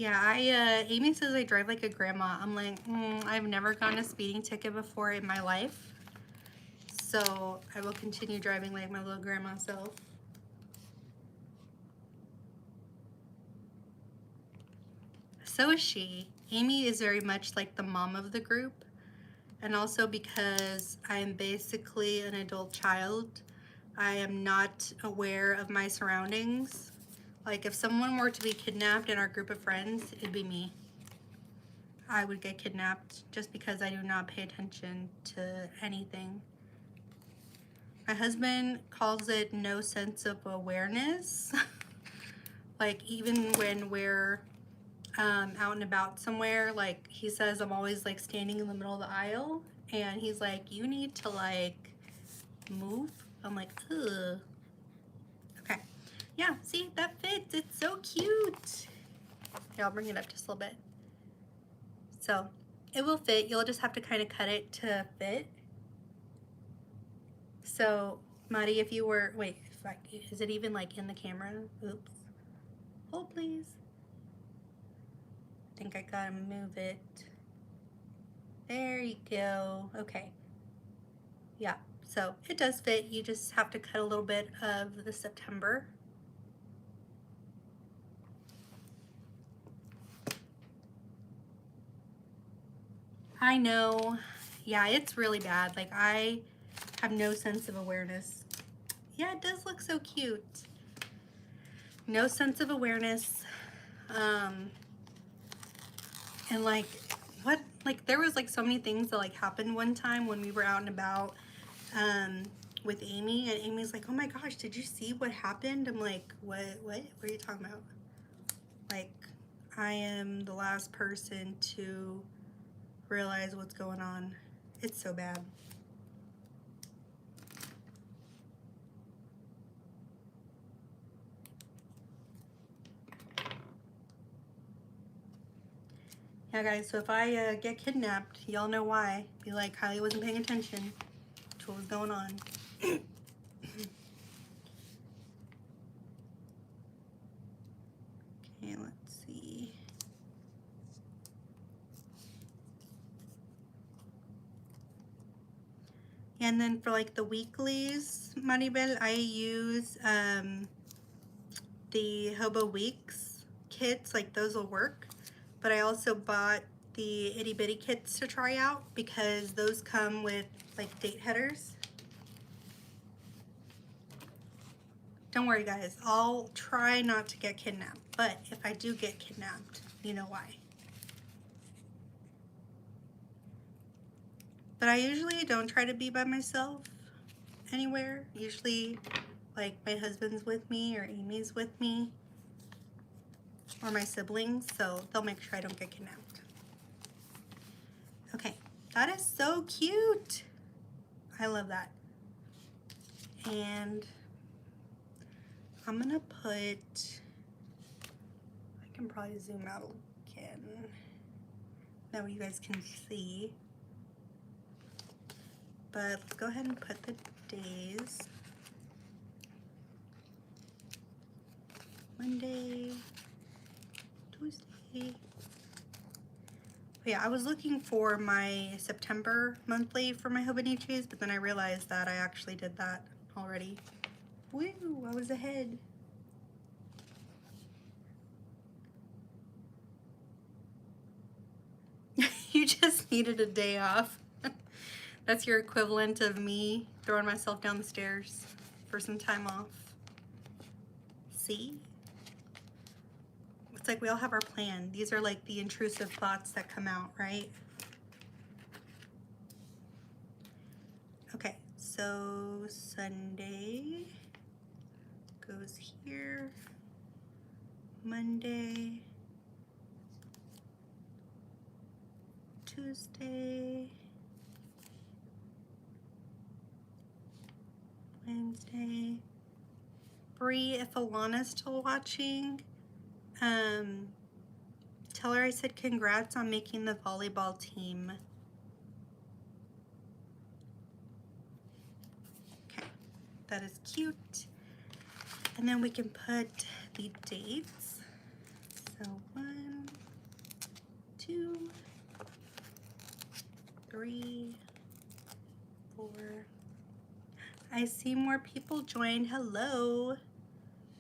Yeah, Amy says I drive like a grandma. I'm like, I've never gotten a speeding ticket before in my life. So I will continue driving like my little grandma self. So is she. Amy is very much like the mom of the group. And also because I am basically an adult child, I am not aware of my surroundings. Like if someone were to be kidnapped in our group of friends, it'd be me. I would get kidnapped just because I do not pay attention to anything. My husband calls it no sense of awareness. Like even when we're out and about somewhere, like he says I'm always like standing in the middle of the aisle and he's like, you need to like move. I'm like, ugh. Okay. Yeah, see, that fits. It's so cute. Here, I'll bring it up just a little bit. So it will fit. You'll just have to kind of cut it to fit. So Mari, if you were, wait, is it even like in the camera? Oops. Hold please. I think I gotta move it. There you go. Okay. Yeah, so it does fit. You just have to cut a little bit of the September. I know. Yeah, it's really bad. Like I have no sense of awareness. Yeah, it does look so cute. No sense of awareness. And like, what, like there was like so many things that like happened one time when we were out and about with Amy, and Amy's like, oh my gosh, did you see what happened? I'm like, what are you talking about? Like, I am the last person to realize what's going on. It's so bad. Yeah, guys, so if I get kidnapped, y'all know why. Be like, Kylie wasn't paying attention to what was going on. Okay, let's see. And then for like the weeklies, Maribel, I use the Hobo Weeks kits, like those will work. But I also bought the itty bitty kits to try out because those come with like date headers. Don't worry guys, I'll try not to get kidnapped, but if I do get kidnapped, you know why. But I usually don't try to be by myself anywhere. Usually like my husband's with me or Amy's with me or my siblings, so they'll make sure I don't get kidnapped. Okay, that is so cute. I love that. And I'm gonna put, I can probably zoom out again. That way you guys can see. But let's go ahead and put the days. Monday, Tuesday. Yeah, I was looking for my September monthly for my Hobonichis, but then I realized that I actually did that already. Woo, I was ahead. You just needed a day off. That's your equivalent of me throwing myself down the stairs for some time off. See? It's like we all have our plan. These are like the intrusive thoughts that come out, right? Okay, so Sunday goes here. Monday. Tuesday. Wednesday. Bree, if Alana's still watching, tell her I said congrats on making the volleyball team. Okay, that is cute. And then we can put the dates. So 1, 2, 3, 4. I see more people join. Hello.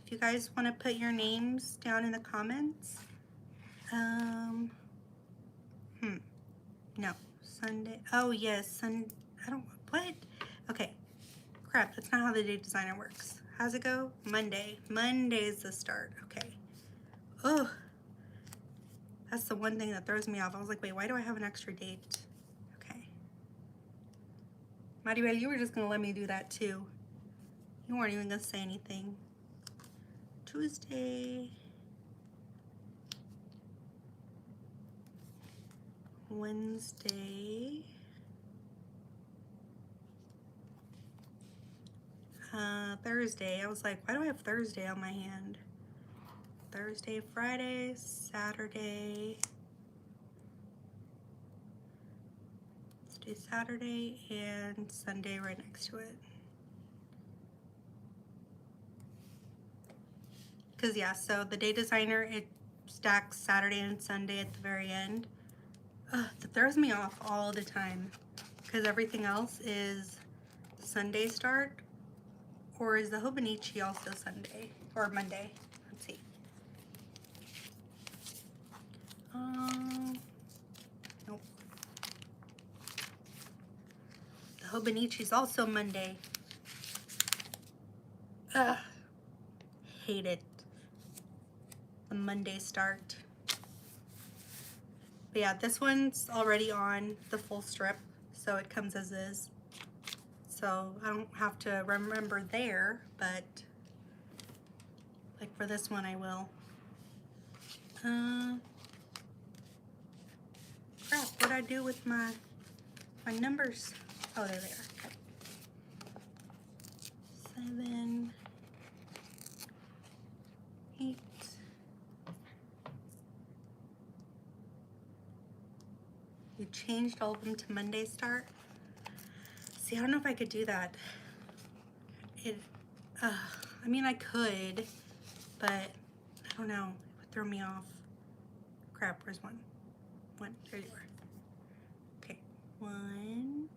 If you guys want to put your names down in the comments. No, Sunday. Oh yes, I don't, what? Okay, crap, that's not how the day designer works. How's it go? Monday. Monday's the start, okay. Oh, that's the one thing that throws me off. I was like, wait, why do I have an extra date? Okay. Maribel, you were just gonna let me do that too. You weren't even gonna say anything. Tuesday. Wednesday. Thursday. I was like, why do I have Thursday on my hand? Thursday, Friday, Saturday. Let's do Saturday and Sunday right next to it. Because yeah, so the day designer, it stacks Saturday and Sunday at the very end. That throws me off all the time because everything else is Sunday start, or is the Hobonichi also Sunday or Monday? Let's see. Nope. The Hobonichi is also Monday. Hate it. The Monday start. But yeah, this one's already on the full strip, so it comes as is. So I don't have to remember there, but like for this one I will. Crap, what'd I do with my numbers? Oh, there they are. Okay. 7, 8. You changed all of them to Monday start. See, I don't know if I could do that. I mean, I could, but I don't know. It would throw me off. Crap, where's 1? 1, there you are. Okay, 1.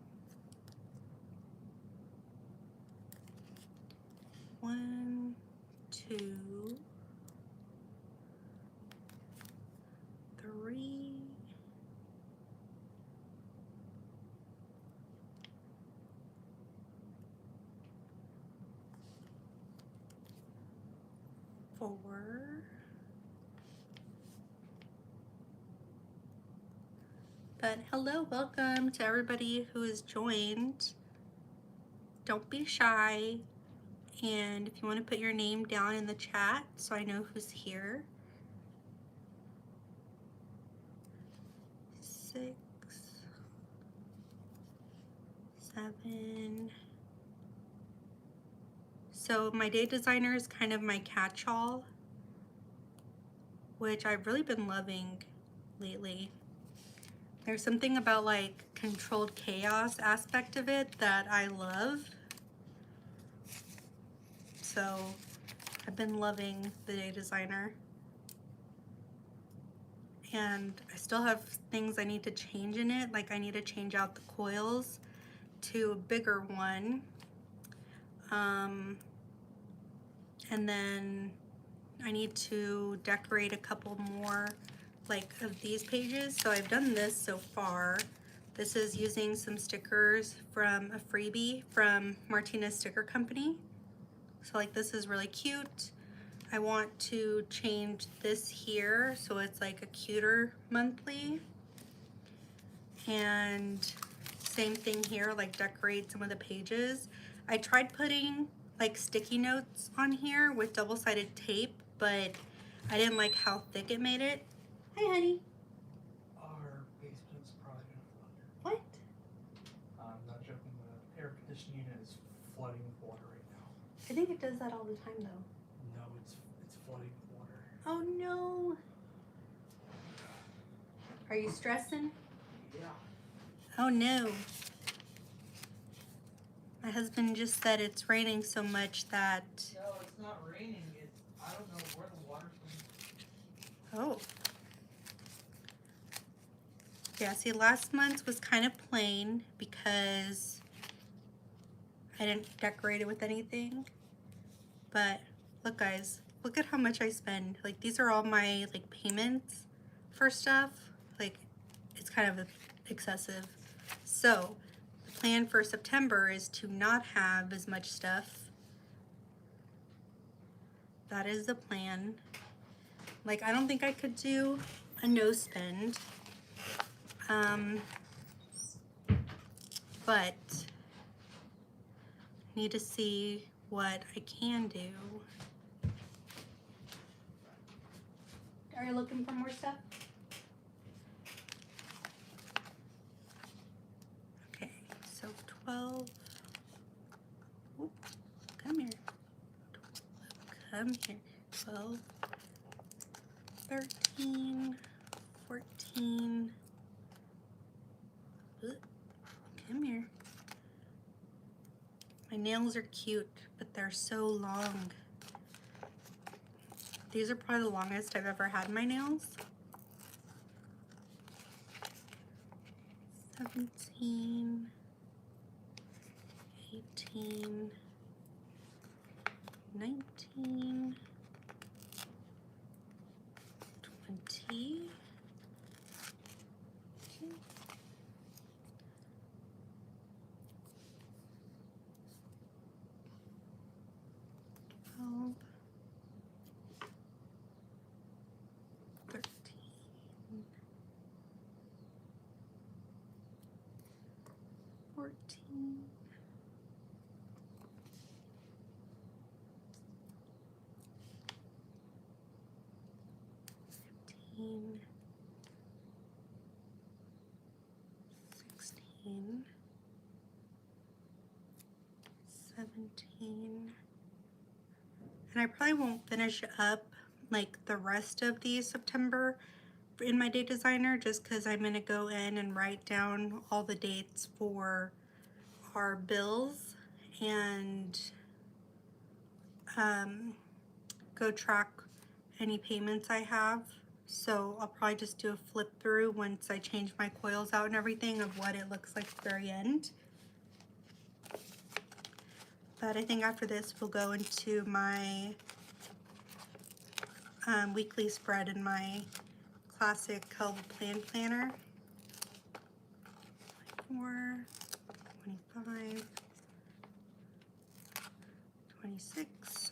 1, 2, 4. But hello, welcome to everybody who has joined. Don't be shy. And if you want to put your name down in the chat so I know who's here. 6, 7. So my day designer is kind of my catch-all, which I've really been loving lately. There's something about like controlled chaos aspect of it that I love. So I've been loving the day designer. And I still have things I need to change in it. Like I need to change out the coils to a bigger one. And then I need to decorate a couple more like of these pages. So I've done this so far. This is using some stickers from a freebie from Martina's Sticker Company. So like this is really cute. I want to change this here so it's like a cuter monthly. And same thing here, like decorate some of the pages. I tried putting like sticky notes on here with double-sided tape, but I didn't like how thick it made it. Hi, honey. Our basement's probably gonna flood. What? I'm not joking, the air conditioning unit is flooding with water right now. I think it does that all the time though. No, it's flooding with water. Oh no. Are you stressing? Yeah. Oh no. My husband just said it's raining so much that... No, it's not raining. I don't know where the water's coming from. Oh. Yeah, see, last month's was kind of plain because I didn't decorate it with anything. But look, guys, look at how much I spend. Like, these are all my like payments for stuff. Like, it's kind of excessive. So the plan for September is to not have as much stuff. That is the plan. Like, I don't think I could do a no spend. But need to see what I can do. Are you looking for more stuff? Okay, so 12. Oop, come here. Come here. 12, 13, 14. Oop, come here. My nails are cute, but they're so long. These are probably the longest I've ever had my nails. 17, 18, 19, 20, 12, 13, 14, 15, 16, 17, and I probably won't finish up like the rest of the September in my date designer just because I'm going to go in and write down all the dates for our bills and go track any payments I have. So I'll probably just do a flip through once I change my coils out and everything of what it looks like at the very end. But I think after this we'll go into my weekly spread in my classic Helva Plan Planner. 24, 25, 26,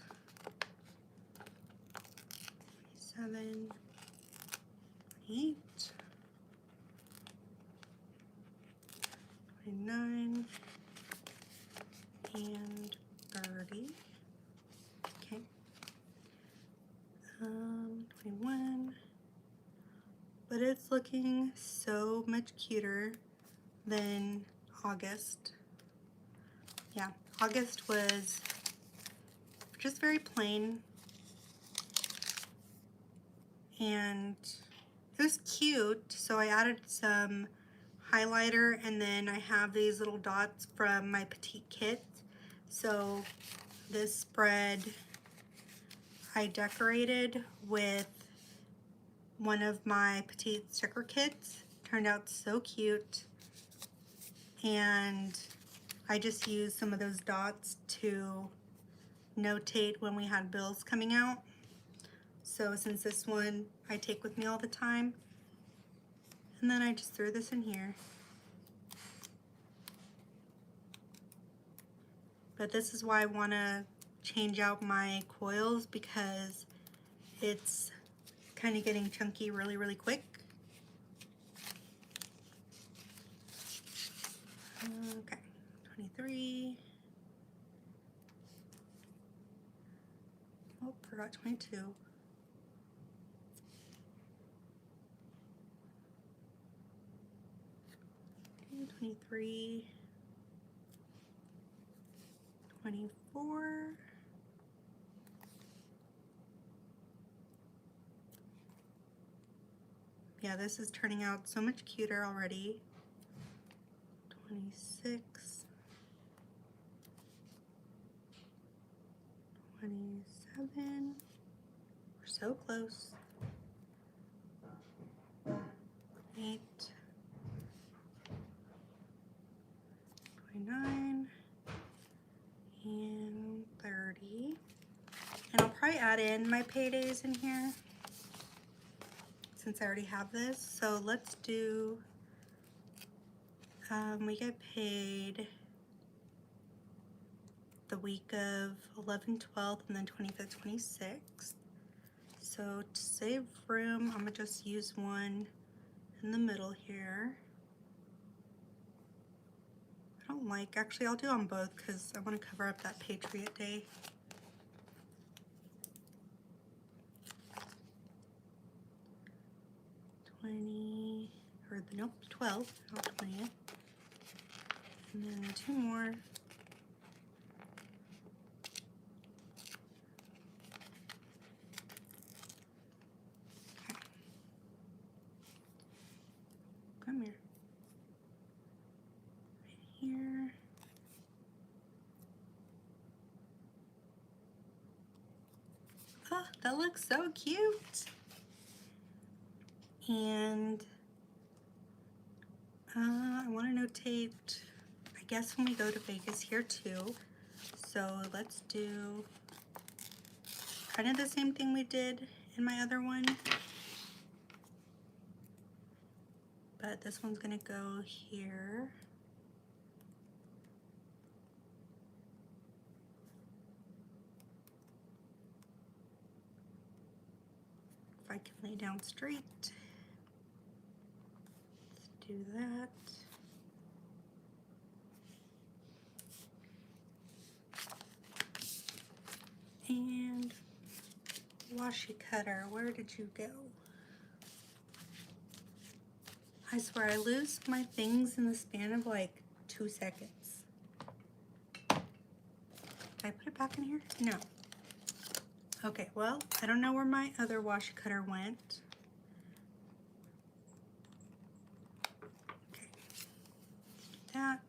27, 28, 29, and 30. Okay. 21. But it's looking so much cuter than August. Yeah, August was just very plain. And it was cute, so I added some highlighter, and then I have these little dots from my petite kit. So this spread I decorated with one of my petite sticker kits. Turned out so cute, and I just used some of those dots to notate when we had bills coming out. So since this one I take with me all the time, and then I just threw this in here. But this is why I want to change out my coils, because it's kind of getting chunky really, really quick. Okay, 23. Oh, forgot 22. 23. 24. Yeah, this is turning out so much cuter already. 26. 27. We're so close. 8. 29. And 30. And I'll probably add in my paydays in here since I already have this. So let's do, we get paid the week of 11th, 12th, and then 25th, 26th. So to save room, I'm gonna just use one in the middle here. I don't like, actually I'll do on both because I want to cover up that Patriot Day. Nope, 12, not 20th. And then 2 more. Okay. Come here. Right here. Oh, that looks so cute. And I want to notate, I guess, when we go to Vegas here too. So let's do kind of the same thing we did in my other one. But this one's gonna go here. If I can lay down straight. Let's do that. And washi cutter, where did you go? I swear I lose my things in the span of like 2 seconds. Did I put it back in here? No. Okay, well, I don't know where my other washi cutter went. Okay, that.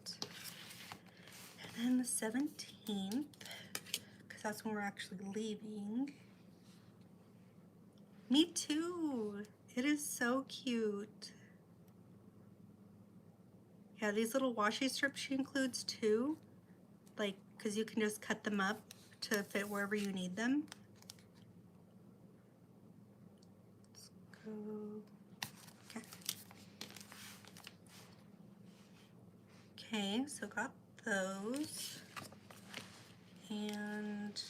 And then the 17th, because that's when we're actually leaving. Me too. It is so cute. Yeah, these little washi strips she includes too, like, because you can just cut them up to fit wherever you need them. Let's go. Okay. Okay, so got those. And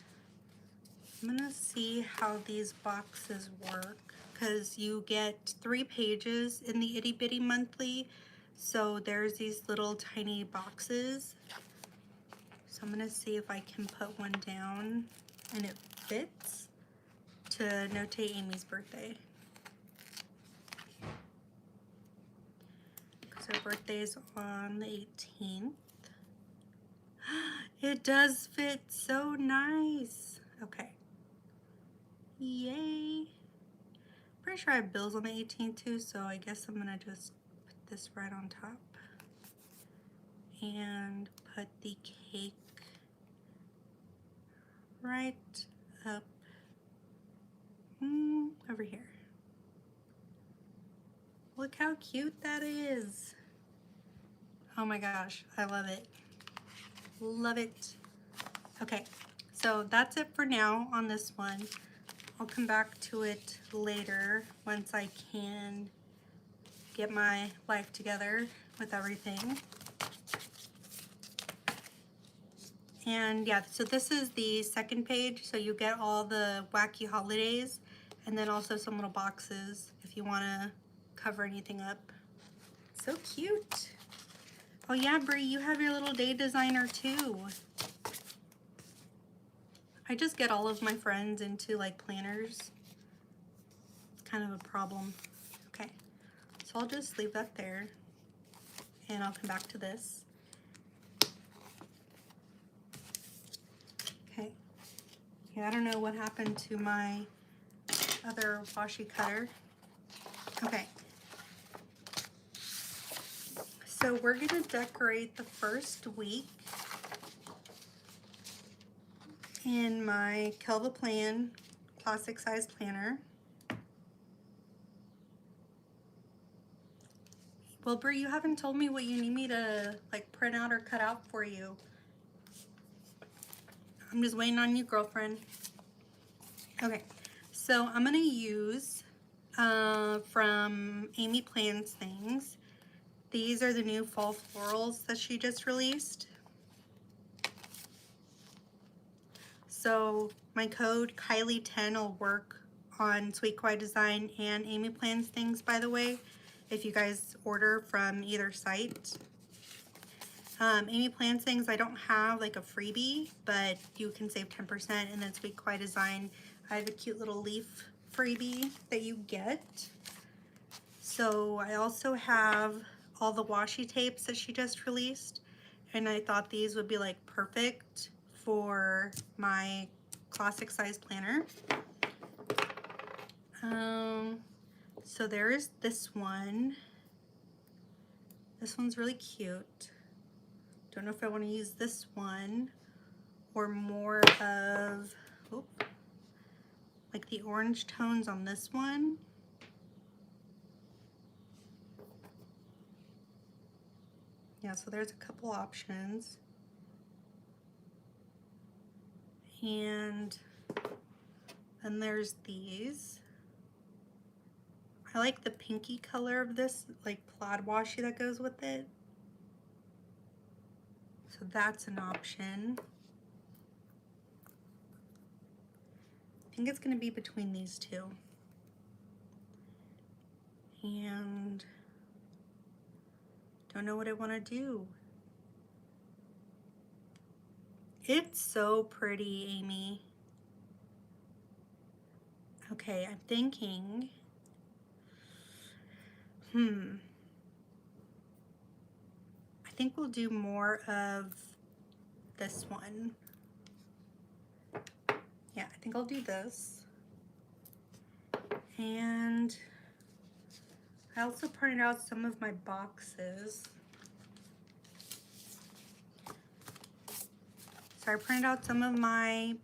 I'm gonna see how these boxes work, because you get 3 pages in the Itty Bitty Monthly, so there's these little tiny boxes. So I'm gonna see if I can put one down and it fits to notate Amy's birthday. Because her birthday is on the 18th. It does fit so nice. Okay. Yay. Pretty sure I have bills on the 18th too, so I guess I'm gonna just put this right on top and put the cake right up over here. Look how cute that is. Oh my gosh, I love it. Love it. Okay, so that's it for now on this one. I'll come back to it later once I can get my life together with everything. And yeah, so this is the second page, so you get all the wacky holidays and then also some little boxes if you want to cover anything up. So cute. Oh yeah, Brie, you have your little day designer too. I just get all of my friends into like planners. It's kind of a problem. Okay, so I'll just leave that there and I'll come back to this. Okay, yeah, I don't know what happened to my other washi cutter. Okay, so we're gonna decorate the first week in my Kelva Plan classic size planner. Well, Brie, you haven't told me what you need me to like print out or cut out for you. I'm just waiting on you, girlfriend. Okay, so I'm gonna use from Amy Plans Things. These are the new fall florals that she just released. So my code Kylie10 will work on Sweet Kawaii Design and Amy Plans Things, by the way, if you guys order from either site. Amy Plans Things, I don't have like a freebie, but you can save 10%, and then Sweet Kawaii Design, I have a cute little leaf freebie that you get. So I also have all the washi tapes that she just released, and I thought these would be like perfect for my classic size planner. So there is this one. This one's really cute. Don't know if I want to use this one or more of like the orange tones on this one. Yeah, so there's a couple options. And then there's these. I like the pinky color of this, like plaid washi that goes with it. So that's an option. I think it's going to be between these two. And don't know what I want to do. It's so pretty, Amy. Okay, I'm thinking, I think we'll do more of this one. Yeah, I think I'll do this. And I also printed out some of my boxes. So I printed out some of my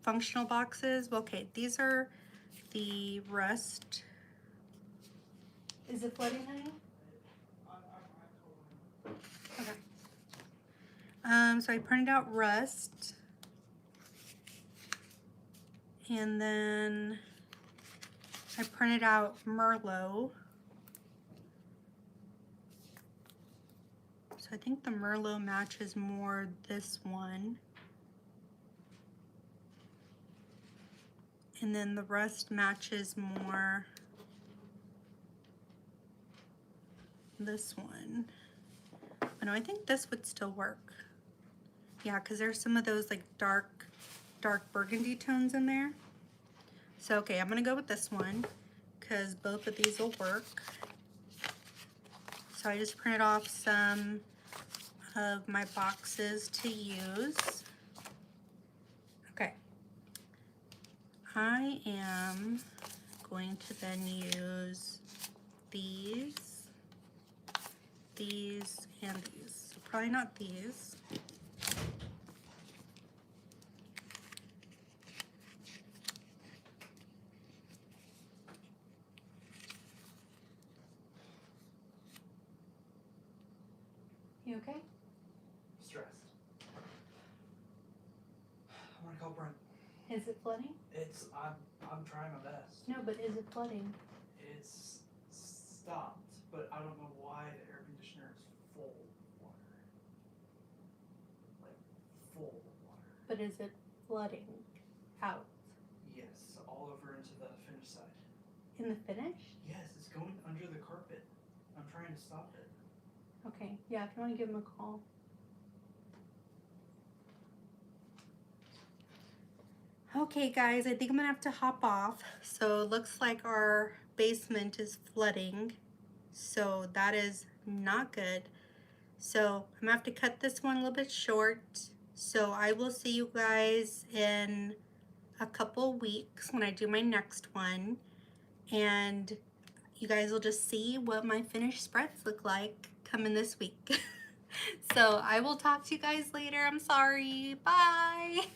functional boxes. Okay, these are the rust. Is it flooding, honey? Okay. So I printed out rust. And then I printed out Merlot. So I think the Merlot matches more this one. And then the rest matches more this one. Oh, no, I think this would still work. Yeah, because there's some of those like dark burgundy tones in there. So, okay, I'm gonna go with this one because both of these will work. So I just printed off some of my boxes to use. Okay. I am going to then use these, and these. So probably not these. You okay? Stressed. I want to call Brent. Is it flooding? I'm trying my best. No, but is it flooding? It's stopped, but I don't know why the air conditioner is full of water. Like, full of water. But is it flooding out? Yes, all over into the finish side. In the finish? Yes, it's going under the carpet. I'm trying to stop it. Okay, yeah, if you want to give him a call. Okay, guys, I think I'm gonna have to hop off. So it looks like our basement is flooding. So that is not good. So I'm gonna have to cut this one a little bit short. So I will see you guys in a couple weeks when I do my next one. And you guys will just see what my finished spreads look like coming this week. So I will talk to you guys later. I'm sorry. Bye.